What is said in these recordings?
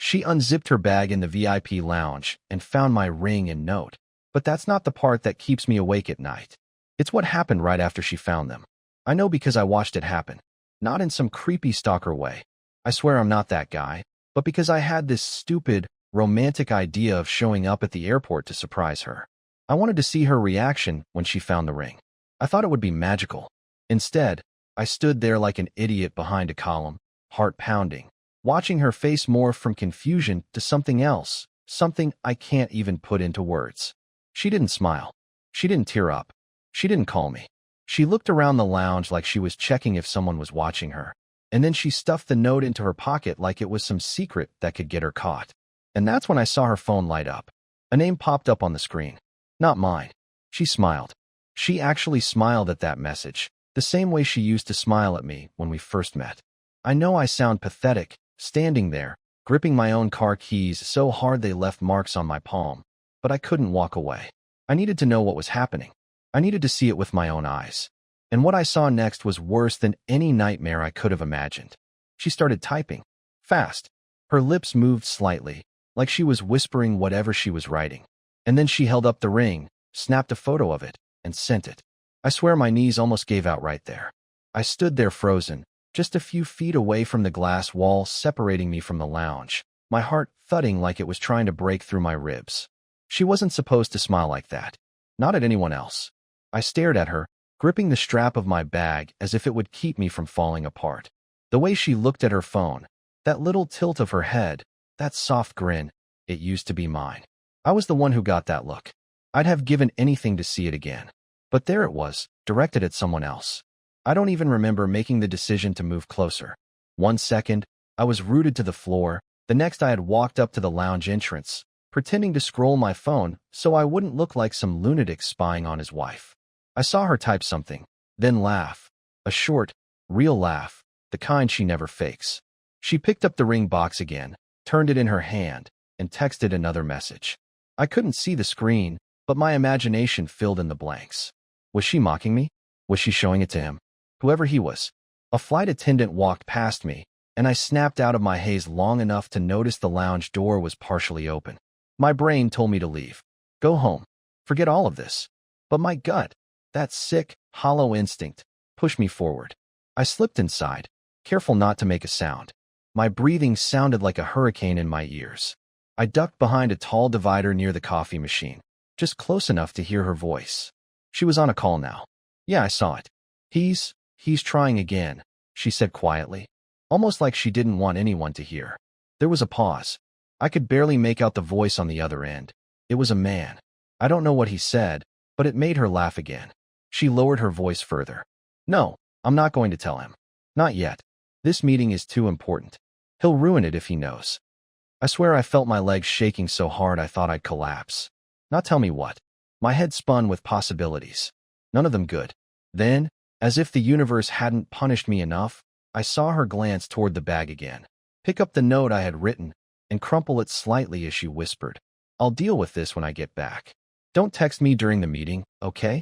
She unzipped her bag in the VIP lounge and found my ring and note. But that's not the part that keeps me awake at night. It's what happened right after she found them. I know because I watched it happen. Not in some creepy stalker way. I swear I'm not that guy. But because I had this stupid, romantic idea of showing up at the airport to surprise her. I wanted to see her reaction when she found the ring. I thought it would be magical. Instead, I stood there like an idiot behind a column, heart pounding, watching her face morph from confusion to something else, something I can't even put into words. She didn't smile. She didn't tear up. She didn't call me. She looked around the lounge like she was checking if someone was watching her, and then she stuffed the note into her pocket like it was some secret that could get her caught. And that's when I saw her phone light up. A name popped up on the screen. Not mine. She smiled. She actually smiled at that message, the same way she used to smile at me when we first met. I know I sound pathetic, standing there, gripping my own car keys so hard they left marks on my palm, but I couldn't walk away. I needed to know what was happening. I needed to see it with my own eyes. And what I saw next was worse than any nightmare I could have imagined. She started typing. Fast. Her lips moved slightly, like she was whispering whatever she was writing. And then she held up the ring, snapped a photo of it, and sent it. I swear my knees almost gave out right there. I stood there frozen, just a few feet away from the glass wall separating me from the lounge, my heart thudding like it was trying to break through my ribs. She wasn't supposed to smile like that. Not at anyone else. I stared at her, gripping the strap of my bag as if it would keep me from falling apart. The way she looked at her phone, that little tilt of her head, that soft grin, it used to be mine. I was the one who got that look. I'd have given anything to see it again. But there it was, directed at someone else. I don't even remember making the decision to move closer. 1 second, I was rooted to the floor. The next I had walked up to the lounge entrance, pretending to scroll my phone so I wouldn't look like some lunatic spying on his wife. I saw her type something, then laugh. A short, real laugh, the kind she never fakes. She picked up the ring box again, turned it in her hand, and texted another message. I couldn't see the screen, but my imagination filled in the blanks. Was she mocking me? Was she showing it to him? Whoever he was. A flight attendant walked past me, and I snapped out of my haze long enough to notice the lounge door was partially open. My brain told me to leave. Go home. Forget all of this. But my gut, that sick, hollow instinct, pushed me forward. I slipped inside, careful not to make a sound. My breathing sounded like a hurricane in my ears. I ducked behind a tall divider near the coffee machine, just close enough to hear her voice. She was on a call now. Yeah, I saw it. He's trying again, she said quietly, almost like she didn't want anyone to hear. There was a pause. I could barely make out the voice on the other end. It was a man. I don't know what he said, but it made her laugh again. She lowered her voice further. No, I'm not going to tell him. Not yet. This meeting is too important. He'll ruin it if he knows. I swear I felt my legs shaking so hard I thought I'd collapse. Not tell me what. My head spun with possibilities. None of them good. Then, as if the universe hadn't punished me enough, I saw her glance toward the bag again, pick up the note I had written, and crumple it slightly as she whispered, I'll deal with this when I get back. Don't text me during the meeting, okay?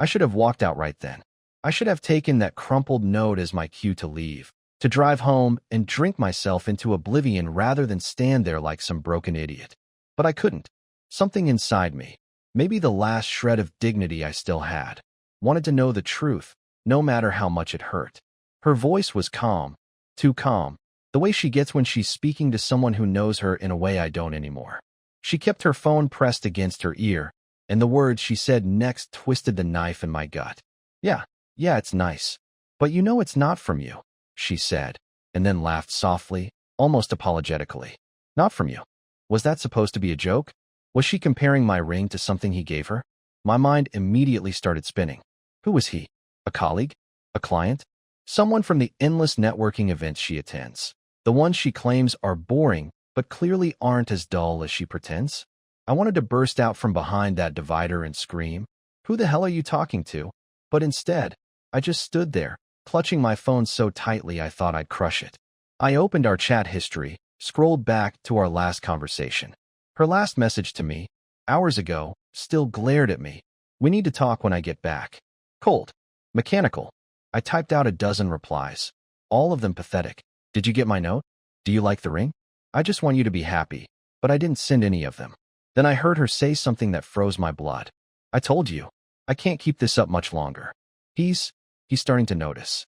I should have walked out right then. I should have taken that crumpled note as my cue to leave, to drive home and drink myself into oblivion rather than stand there like some broken idiot. But I couldn't. Something inside me, maybe the last shred of dignity I still had, wanted to know the truth, no matter how much it hurt. Her voice was calm, too calm, the way she gets when she's speaking to someone who knows her in a way I don't anymore. She kept her phone pressed against her ear, and the words she said next twisted the knife in my gut. Yeah, it's nice. But you know it's not from you, she said, and then laughed softly, almost apologetically. Not from you. Was that supposed to be a joke? Was she comparing my ring to something he gave her? My mind immediately started spinning. Who was he? A colleague? A client? Someone from the endless networking events she attends. The ones she claims are boring, but clearly aren't as dull as she pretends? I wanted to burst out from behind that divider and scream, "Who the hell are you talking to?" But instead, I just stood there, clutching my phone so tightly I thought I'd crush it. I opened our chat history, scrolled back to our last conversation. Her last message to me, hours ago, still glared at me. We need to talk when I get back. Cold. Mechanical. I typed out a dozen replies, all of them pathetic. Did you get my note? Do you like the ring? I just want you to be happy, but I didn't send any of them. Then I heard her say something that froze my blood. I told you, I can't keep this up much longer. He's starting to notice.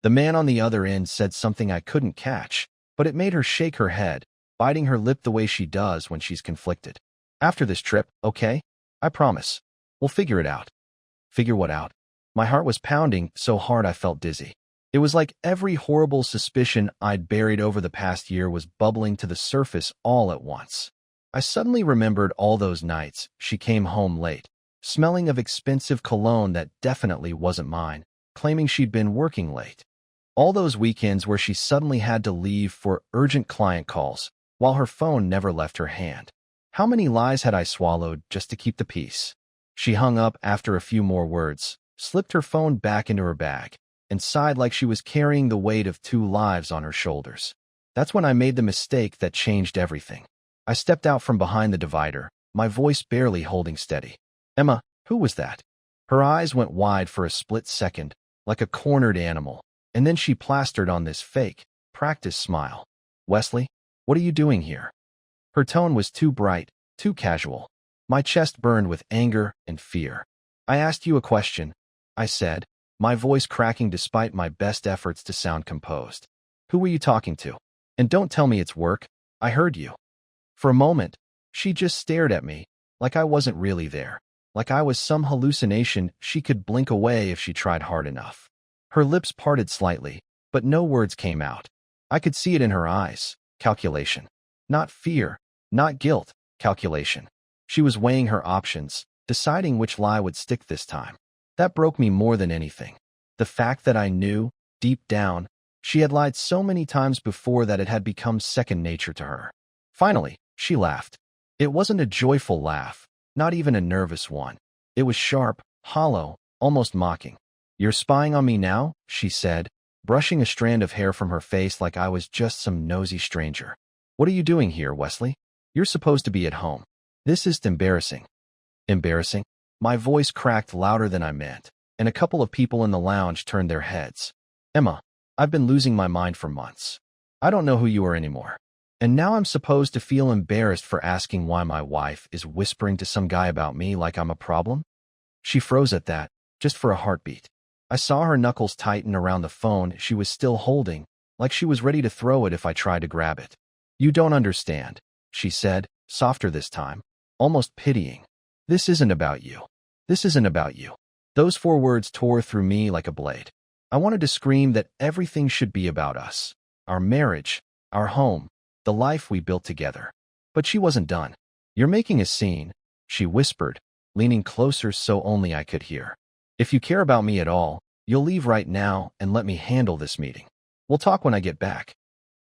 The man on the other end said something I couldn't catch, but it made her shake her head, biting her lip the way she does when she's conflicted. After this trip, okay? I promise. We'll figure it out. Figure what out? My heart was pounding so hard I felt dizzy. It was like every horrible suspicion I'd buried over the past year was bubbling to the surface all at once. I suddenly remembered all those nights she came home late, smelling of expensive cologne that definitely wasn't mine, claiming she'd been working late. All those weekends where she suddenly had to leave for urgent client calls, while her phone never left her hand. How many lies had I swallowed just to keep the peace? She hung up after a few more words, slipped her phone back into her bag, and sighed like she was carrying the weight of 2 lives on her shoulders. That's when I made the mistake that changed everything. I stepped out from behind the divider, my voice barely holding steady. Emma, who was that? Her eyes went wide for a split second, like a cornered animal, and then she plastered on this fake, practiced smile. Wesley, what are you doing here? Her tone was too bright, too casual. My chest burned with anger and fear. I asked you a question, I said, my voice cracking despite my best efforts to sound composed. Who were you talking to? And don't tell me it's work. I heard you. For a moment, she just stared at me, like I wasn't really there, like I was some hallucination she could blink away if she tried hard enough. Her lips parted slightly, but no words came out. I could see it in her eyes. Calculation. Not fear, not guilt, calculation. She was weighing her options, deciding which lie would stick this time. That broke me more than anything. The fact that I knew, deep down, she had lied so many times before that it had become second nature to her. Finally, she laughed. It wasn't a joyful laugh, not even a nervous one. It was sharp, hollow, almost mocking. You're spying on me now, she said, brushing a strand of hair from her face like I was just some nosy stranger. What are you doing here, Wesley? You're supposed to be at home. This is embarrassing. Embarrassing? My voice cracked louder than I meant, and a couple of people in the lounge turned their heads. Emma, I've been losing my mind for months. I don't know who you are anymore. And now I'm supposed to feel embarrassed for asking why my wife is whispering to some guy about me like I'm a problem? She froze at that, just for a heartbeat. I saw her knuckles tighten around the phone she was still holding, like she was ready to throw it if I tried to grab it. You don't understand, she said, softer this time, almost pitying. This isn't about you. This isn't about you. Those 4 words tore through me like a blade. I wanted to scream that everything should be about us. Our marriage, our home, the life we built together. But she wasn't done. You're making a scene, she whispered, leaning closer so only I could hear. If you care about me at all, you'll leave right now and let me handle this meeting. We'll talk when I get back.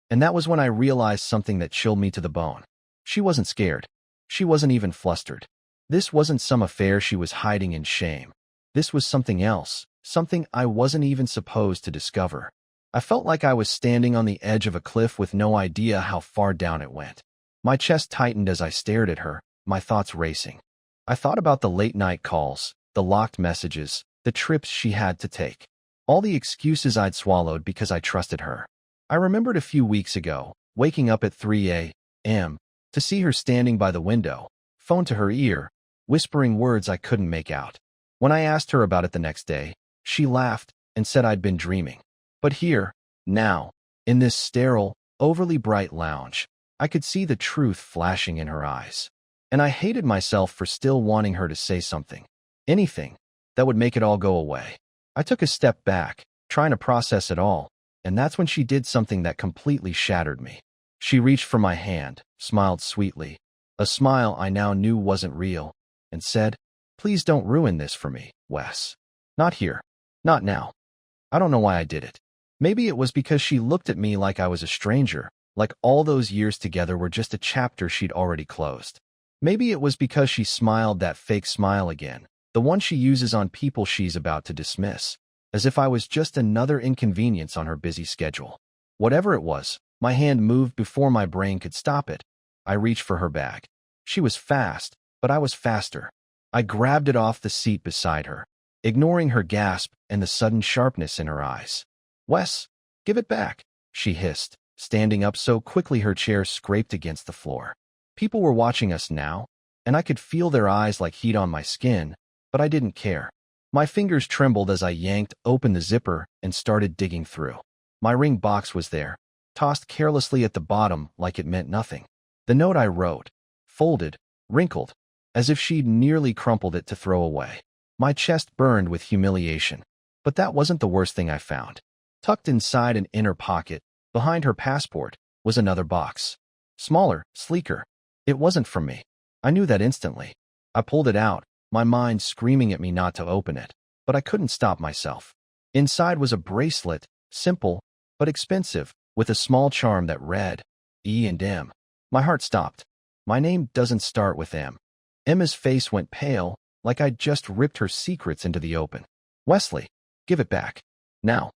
And that was when I realized something that chilled me to the bone. She wasn't scared. She wasn't even flustered. This wasn't some affair she was hiding in shame. This was something else, something I wasn't even supposed to discover. I felt like I was standing on the edge of a cliff with no idea how far down it went. My chest tightened as I stared at her, my thoughts racing. I thought about the late-night calls, the locked messages, the trips she had to take. All the excuses I'd swallowed because I trusted her. I remembered a few weeks ago, waking up at 3 a.m., to see her standing by the window, phone to her ear, whispering words I couldn't make out. When I asked her about it the next day, she laughed and said I'd been dreaming. But here, now, in this sterile, overly bright lounge, I could see the truth flashing in her eyes. And I hated myself for still wanting her to say something, anything, that would make it all go away. I took a step back, trying to process it all, and that's when she did something that completely shattered me. She reached for my hand, smiled sweetly, a smile I now knew wasn't real, and said, "Please don't ruin this for me, Wes. Not here. Not now." I don't know why I did it. Maybe it was because she looked at me like I was a stranger, like all those years together were just a chapter she'd already closed. Maybe it was because she smiled that fake smile again, the one she uses on people she's about to dismiss, as if I was just another inconvenience on her busy schedule. Whatever it was, my hand moved before my brain could stop it. I reached for her bag. She was fast, but I was faster. I grabbed it off the seat beside her, ignoring her gasp and the sudden sharpness in her eyes. "Wes, give it back," she hissed, standing up so quickly her chair scraped against the floor. People were watching us now, and I could feel their eyes like heat on my skin, but I didn't care. My fingers trembled as I yanked open the zipper and started digging through. My ring box was there, tossed carelessly at the bottom like it meant nothing. The note I wrote, folded, wrinkled, as if she'd nearly crumpled it to throw away. My chest burned with humiliation. But that wasn't the worst thing I found. Tucked inside an inner pocket, behind her passport, was another box. Smaller, sleeker. It wasn't from me. I knew that instantly. I pulled it out, my mind screaming at me not to open it, but I couldn't stop myself. Inside was a bracelet, simple, but expensive, with a small charm that read, E and M. My heart stopped. My name doesn't start with M. Emma's face went pale, like I'd just ripped her secrets into the open. Wesley, give it back. Now.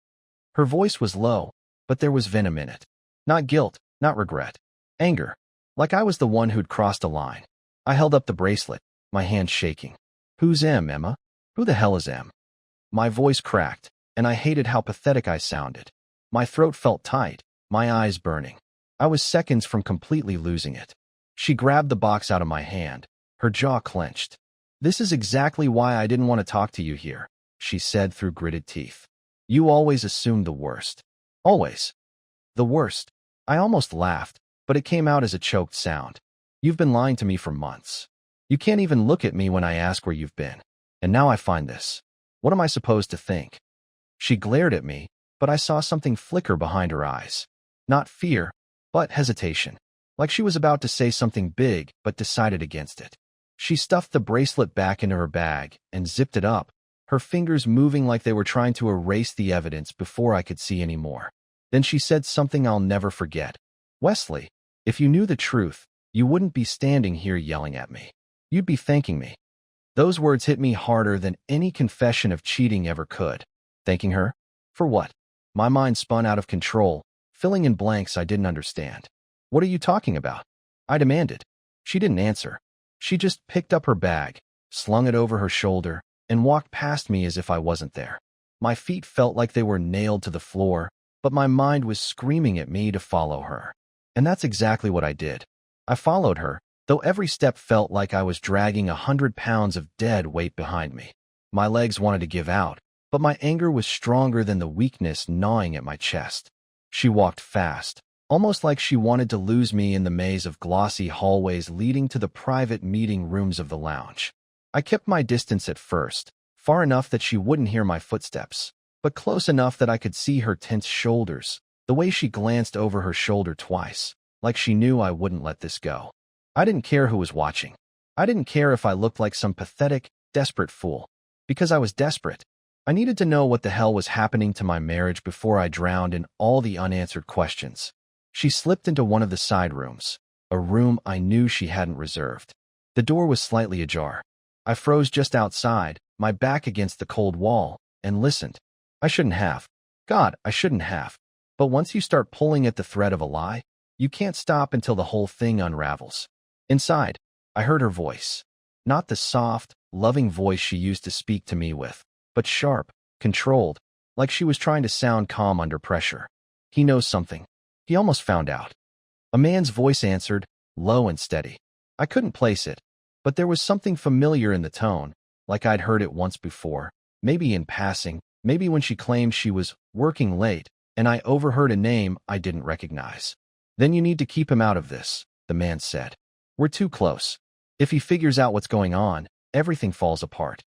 Her voice was low, but there was venom in it. Not guilt, not regret. Anger. Like I was the one who'd crossed a line. I held up the bracelet, my hand shaking. Who's M, Emma? Who the hell is M? My voice cracked, and I hated how pathetic I sounded. My throat felt tight, my eyes burning. I was seconds from completely losing it. She grabbed the box out of my hand, her jaw clenched. This is exactly why I didn't want to talk to you here, she said through gritted teeth. You always assumed the worst. Always. The worst. I almost laughed, but it came out as a choked sound. You've been lying to me for months. You can't even look at me when I ask where you've been. And now I find this. What am I supposed to think? She glared at me, but I saw something flicker behind her eyes. Not fear, but hesitation. Like she was about to say something big, but decided against it. She stuffed the bracelet back into her bag and zipped it up, her fingers moving like they were trying to erase the evidence before I could see any more. Then she said something I'll never forget. Wesley, if you knew the truth, you wouldn't be standing here yelling at me. You'd be thanking me. Those words hit me harder than any confession of cheating ever could. Thanking her? For what? My mind spun out of control, filling in blanks I didn't understand. What are you talking about? I demanded. She didn't answer. She just picked up her bag, slung it over her shoulder, and walked past me as if I wasn't there. My feet felt like they were nailed to the floor, but my mind was screaming at me to follow her. And that's exactly what I did. I followed her, though every step felt like I was dragging 100 pounds of dead weight behind me. My legs wanted to give out, but my anger was stronger than the weakness gnawing at my chest. She walked fast, almost like she wanted to lose me in the maze of glossy hallways leading to the private meeting rooms of the lounge. I kept my distance at first, far enough that she wouldn't hear my footsteps, but close enough that I could see her tense shoulders, the way she glanced over her shoulder twice, like she knew I wouldn't let this go. I didn't care who was watching. I didn't care if I looked like some pathetic, desperate fool. Because I was desperate. I needed to know what the hell was happening to my marriage before I drowned in all the unanswered questions. She slipped into one of the side rooms, a room I knew she hadn't reserved. The door was slightly ajar. I froze just outside, my back against the cold wall, and listened. I shouldn't have. God, I shouldn't have. But once you start pulling at the thread of a lie, you can't stop until the whole thing unravels. Inside, I heard her voice. Not the soft, loving voice she used to speak to me with, but sharp, controlled, like she was trying to sound calm under pressure. He knows something. He almost found out. A man's voice answered, low and steady. I couldn't place it, but there was something familiar in the tone, like I'd heard it once before, maybe in passing, maybe when she claimed she was working late, and I overheard a name I didn't recognize. Then you need to keep him out of this, the man said. We're too close. If he figures out what's going on, everything falls apart.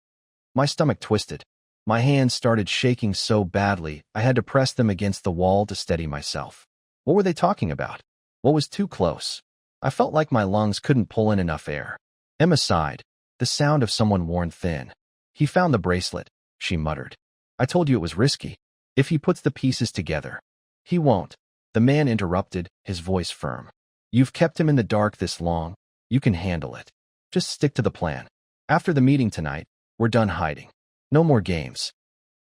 My stomach twisted. My hands started shaking so badly, I had to press them against the wall to steady myself. What were they talking about? What was too close? I felt like my lungs couldn't pull in enough air. Emma sighed, the sound of someone worn thin. He found the bracelet, she muttered. I told you it was risky. If he puts the pieces together. He won't. The man interrupted, his voice firm. You've kept him in the dark this long. You can handle it. Just stick to the plan. After the meeting tonight, we're done hiding. No more games.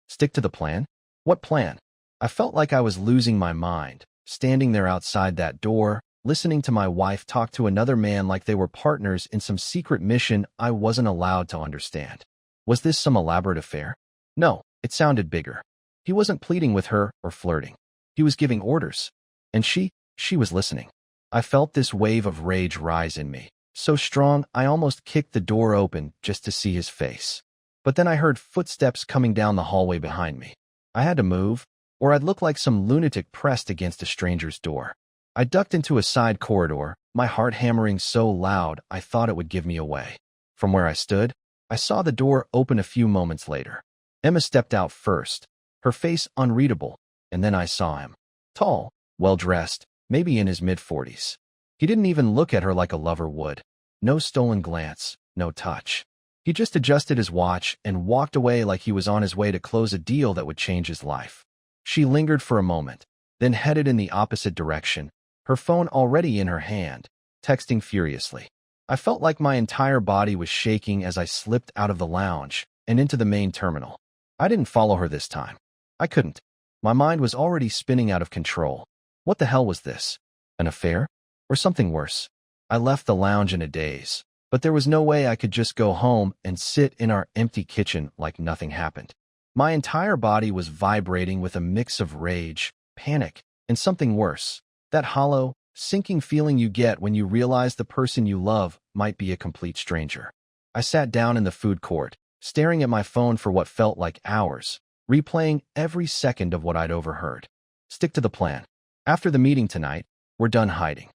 Stick to the plan? What plan? I felt like I was losing my mind, standing there outside that door, listening to my wife talk to another man like they were partners in some secret mission I wasn't allowed to understand. Was this some elaborate affair? No, it sounded bigger. He wasn't pleading with her or flirting. He was giving orders. And she was listening. I felt this wave of rage rise in me, so strong I almost kicked the door open just to see his face. But then I heard footsteps coming down the hallway behind me. I had to move, or I'd look like some lunatic pressed against a stranger's door. I ducked into a side corridor, my heart hammering so loud I thought it would give me away. From where I stood, I saw the door open a few moments later. Emma stepped out first, her face unreadable, and then I saw him. Tall, well-dressed, maybe in his mid-40s. He didn't even look at her like a lover would. No stolen glance, no touch. He just adjusted his watch and walked away like he was on his way to close a deal that would change his life. She lingered for a moment, then headed in the opposite direction, her phone already in her hand, texting furiously. I felt like my entire body was shaking as I slipped out of the lounge and into the main terminal. I didn't follow her this time. I couldn't. My mind was already spinning out of control. What the hell was this? An affair? Or something worse? I left the lounge in a daze, but there was no way I could just go home and sit in our empty kitchen like nothing happened. My entire body was vibrating with a mix of rage, panic, and something worse. That hollow, sinking feeling you get when you realize the person you love might be a complete stranger. I sat down in the food court, staring at my phone for what felt like hours, replaying every second of what I'd overheard. Stick to the plan. After the meeting tonight, we're done hiding.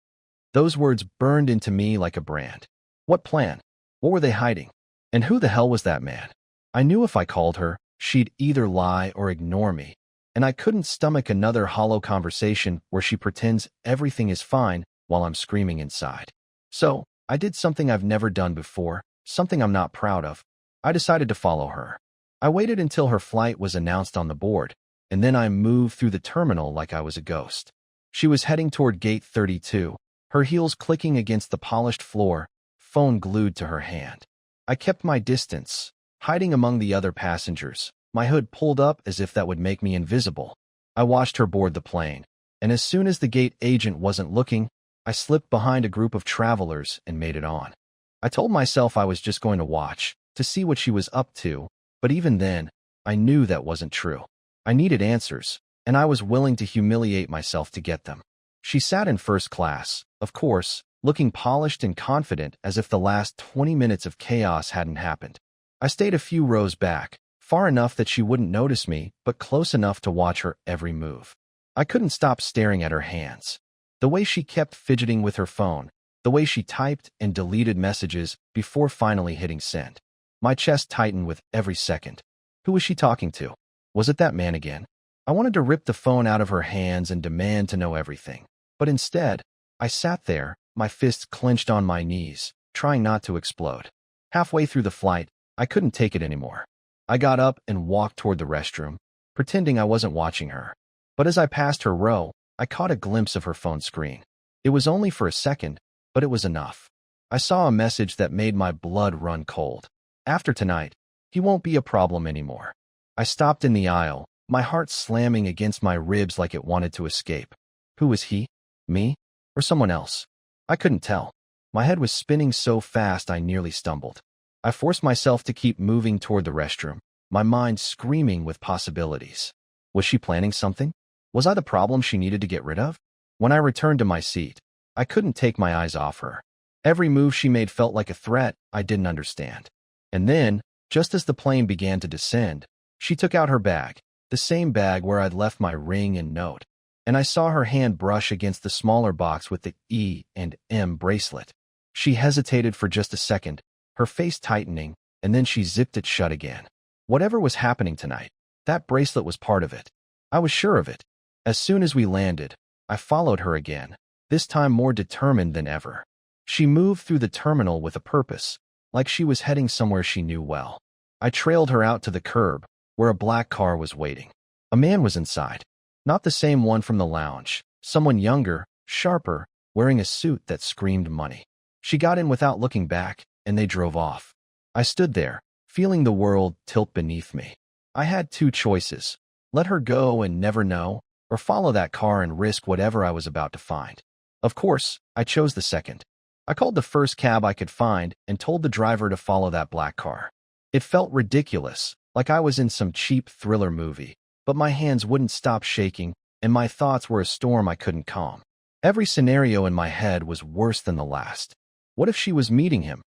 Those words burned into me like a brand. What plan? What were they hiding? And who the hell was that man? I knew if I called her, she'd either lie or ignore me, and I couldn't stomach another hollow conversation where she pretends everything is fine while I'm screaming inside. So, I did something I've never done before, something I'm not proud of. I decided to follow her. I waited until her flight was announced on the board, and then I moved through the terminal like I was a ghost. She was heading toward gate 32, her heels clicking against the polished floor, phone glued to her hand. I kept my distance, hiding among the other passengers, my hood pulled up as if that would make me invisible. I watched her board the plane, and as soon as the gate agent wasn't looking, I slipped behind a group of travelers and made it on. I told myself I was just going to watch, to see what she was up to, but even then, I knew that wasn't true. I needed answers, and I was willing to humiliate myself to get them. She sat in first class, of course, looking polished and confident as if the last 20 minutes of chaos hadn't happened. I stayed a few rows back, far enough that she wouldn't notice me, but close enough to watch her every move. I couldn't stop staring at her hands. The way she kept fidgeting with her phone, the way she typed and deleted messages before finally hitting send. My chest tightened with every second. Who was she talking to? Was it that man again? I wanted to rip the phone out of her hands and demand to know everything. But instead, I sat there, my fists clenched on my knees, trying not to explode. Halfway through the flight, I couldn't take it anymore. I got up and walked toward the restroom, pretending I wasn't watching her. But as I passed her row, I caught a glimpse of her phone screen. It was only for a second, but it was enough. I saw a message that made my blood run cold. After tonight, he won't be a problem anymore. I stopped in the aisle, my heart slamming against my ribs like it wanted to escape. Who was he? Me? Or someone else? I couldn't tell. My head was spinning so fast I nearly stumbled. I forced myself to keep moving toward the restroom, my mind screaming with possibilities. Was she planning something? Was I the problem she needed to get rid of? When I returned to my seat, I couldn't take my eyes off her. Every move she made felt like a threat I didn't understand. And then, just as the plane began to descend, she took out her bag, the same bag where I'd left my ring and note, and I saw her hand brush against the smaller box with the E and M bracelet. She hesitated for just a second, her face tightening, and then she zipped it shut again. Whatever was happening tonight, that bracelet was part of it. I was sure of it. As soon as we landed, I followed her again, this time more determined than ever. She moved through the terminal with a purpose, like she was heading somewhere she knew well. I trailed her out to the curb, where a black car was waiting. A man was inside. Not the same one from the lounge. Someone younger, sharper, wearing a suit that screamed money. She got in without looking back, and they drove off. I stood there, feeling the world tilt beneath me. I had two choices: let her go and never know, or follow that car and risk whatever I was about to find. Of course, I chose the second. I called the first cab I could find and told the driver to follow that black car. It felt ridiculous, like I was in some cheap thriller movie, but my hands wouldn't stop shaking, and my thoughts were a storm I couldn't calm. Every scenario in my head was worse than the last. What if she was meeting him,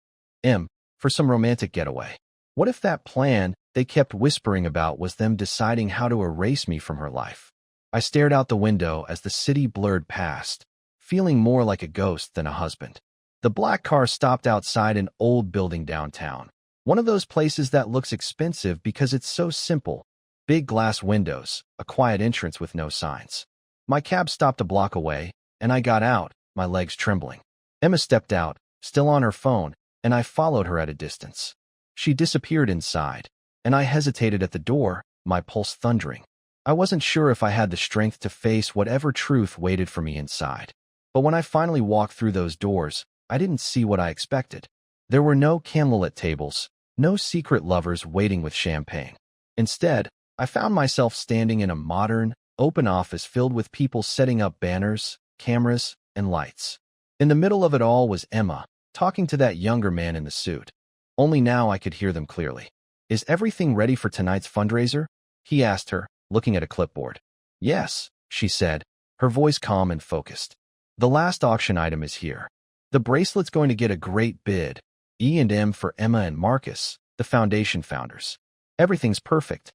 for some romantic getaway? What if that plan they kept whispering about was them deciding how to erase me from her life? I stared out the window as the city blurred past, feeling more like a ghost than a husband. The black car stopped outside an old building downtown. One of those places that looks expensive because it's so simple. Big glass windows, a quiet entrance with no signs. My cab stopped a block away, and I got out, my legs trembling. Emma stepped out, still on her phone, and I followed her at a distance. She disappeared inside, and I hesitated at the door, my pulse thundering. I wasn't sure if I had the strength to face whatever truth waited for me inside. But when I finally walked through those doors, I didn't see what I expected. There were no candlelit tables, no secret lovers waiting with champagne. Instead, I found myself standing in a modern, open office filled with people setting up banners, cameras, and lights. In the middle of it all was Emma, talking to that younger man in the suit. Only now I could hear them clearly. "Is everything ready for tonight's fundraiser?" he asked her, looking at a clipboard. "Yes," she said, her voice calm and focused. "The last auction item is here. The bracelet's going to get a great bid. E&M for Emma and Marcus, the foundation founders. Everything's perfect."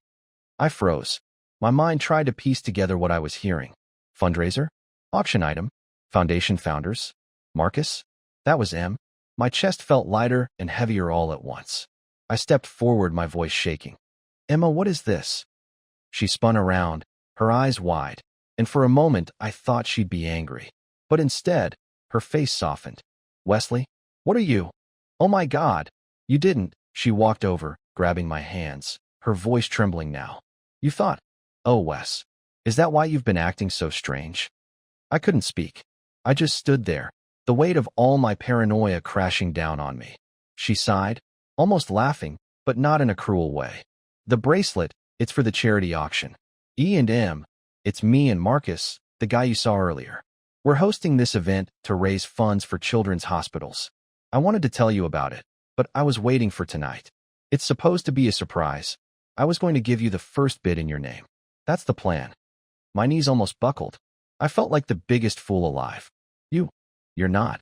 I froze. My mind tried to piece together what I was hearing. Fundraiser? Auction item? Foundation founders? Marcus? That was M. My chest felt lighter and heavier all at once. I stepped forward, my voice shaking. "Emma, what is this?" She spun around, her eyes wide, and for a moment I thought she'd be angry. But instead, her face softened. "Wesley, what are you?" "Oh my God, you didn't." She walked over, grabbing my hands, her voice trembling now. "You thought, oh Wes, is that why you've been acting so strange?" I couldn't speak. I just stood there, the weight of all my paranoia crashing down on me. She sighed, almost laughing, but not in a cruel way. "The bracelet, it's for the charity auction. E&M, it's me and Marcus, the guy you saw earlier. We're hosting this event to raise funds for children's hospitals. I wanted to tell you about it, but I was waiting for tonight. It's supposed to be a surprise. I was going to give you the first bid in your name. That's the plan." My knees almost buckled. I felt like the biggest fool alive. You're not."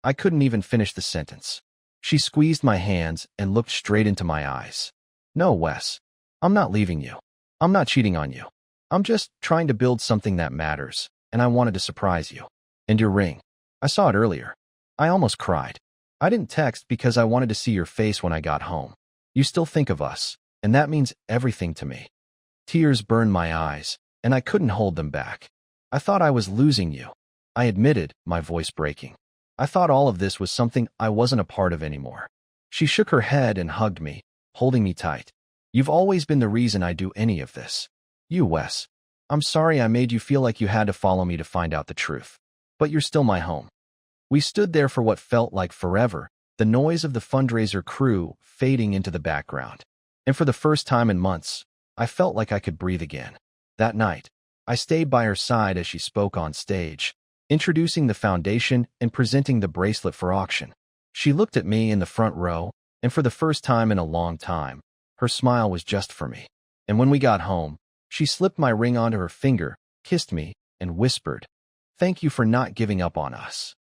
I couldn't even finish the sentence. She squeezed my hands and looked straight into my eyes. "No, Wes. I'm not leaving you. I'm not cheating on you. I'm just trying to build something that matters, and I wanted to surprise you. And your ring. I saw it earlier." I almost cried. "I didn't text because I wanted to see your face when I got home. You still think of us, and that means everything to me." Tears burned my eyes, and I couldn't hold them back. "I thought I was losing you," I admitted, my voice breaking. "I thought all of this was something I wasn't a part of anymore." She shook her head and hugged me, holding me tight. "You've always been the reason I do any of this. You, Wes. I'm sorry I made you feel like you had to follow me to find out the truth. But you're still my home." We stood there for what felt like forever, the noise of the fundraiser crew fading into the background. And for the first time in months, I felt like I could breathe again. That night, I stayed by her side as she spoke on stage, introducing the foundation and presenting the bracelet for auction. She looked at me in the front row, and for the first time in a long time, her smile was just for me. And when we got home, she slipped my ring onto her finger, kissed me, and whispered, "Thank you for not giving up on us."